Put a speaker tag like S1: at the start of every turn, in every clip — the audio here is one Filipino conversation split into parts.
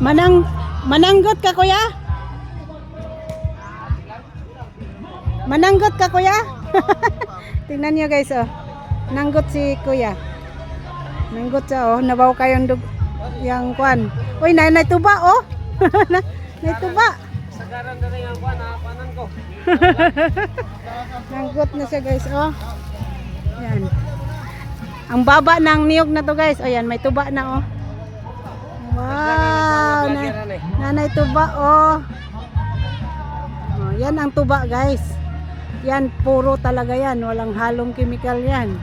S1: Mananggot ka kuya? Mananggot ka kuya? Tingnan niyo guys oh. Nanggot si kuya. Nanggot siya oh, nabaw kayong yang kwan. Uy, nay tuba oh. Nay tuba.
S2: Sagaran na rin ang kwan, kanan ko.
S1: Nanggot na siya guys oh. Yan. Ang baba ng niyog na to guys. Ayan, may tuba na oh. Wow. Nanay tuba oh. Oh, yan ang tuba guys. Yan puro talaga yan. Walang halong chemical yan.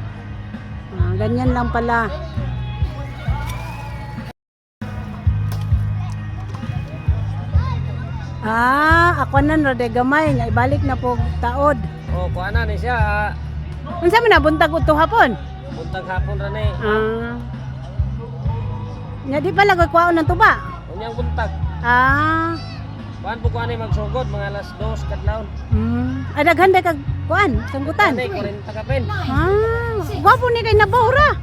S1: Ganyan lang pala. Ako na rode gamay nga ibalik na po taod.
S2: Oh, kuana ni siya.
S1: Unsa man nabuntag uto hapon?
S2: Buntag hapon ra ni.
S1: Nya di pala kuwaon ng tuba.
S2: Unyang buntag. Kuan po kuan ni magsugod mga alas 2 kadlawon.
S1: Daghan day kag kuan, sanggutan.
S2: Ani 40 kapin.
S1: Gwapo ni kay nabawra.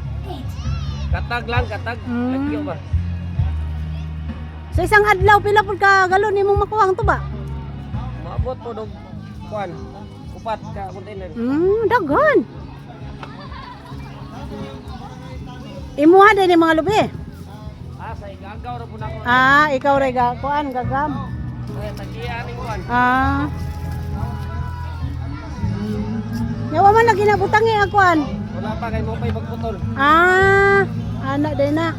S2: Katag lang, katag. Lagyo ba?
S1: Sa isang adlaw pila pud ka galon imong makuha ang tuba?
S2: Maabot po dog kuan. Upat ka container.
S1: Daghan. Imuha din ni mga lubi.
S2: Sa igagaw ra po nako.
S1: Ikaw ra kuan gagam.
S2: Ay tagiya ni kuan.
S1: Yawa man lagi na butang akuan.
S2: Wala pa kay mo pay pagputol.
S1: Anak din na.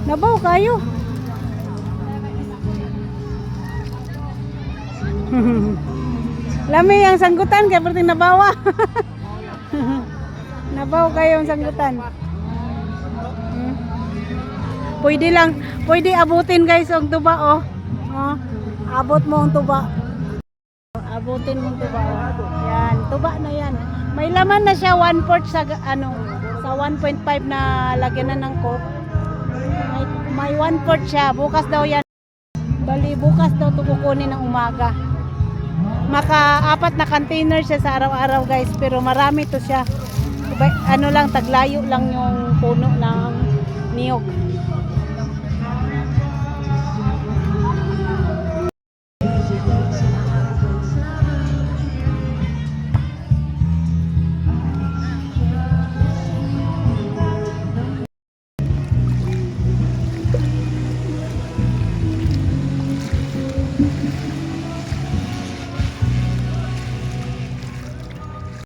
S1: Nabaw kayo. Lami ang sanggutan kaya perting nabawa. Nabaw kayo ang sanggutan. Pwede abutin guys ang tuba oh. Abot mo ang tuba. Abutin mo ang tuba. Yan, tuba na yan. May laman na siya 1/4 sa sa 1.5 na lagyan na ng coke. May 1/4 siya. Bukas daw yan. Bali bukas daw ito kukunin ng umaga. Maka-4 na container siya sa araw-araw guys, pero marami to siya. Lang taglayo lang yung puno ng niyog.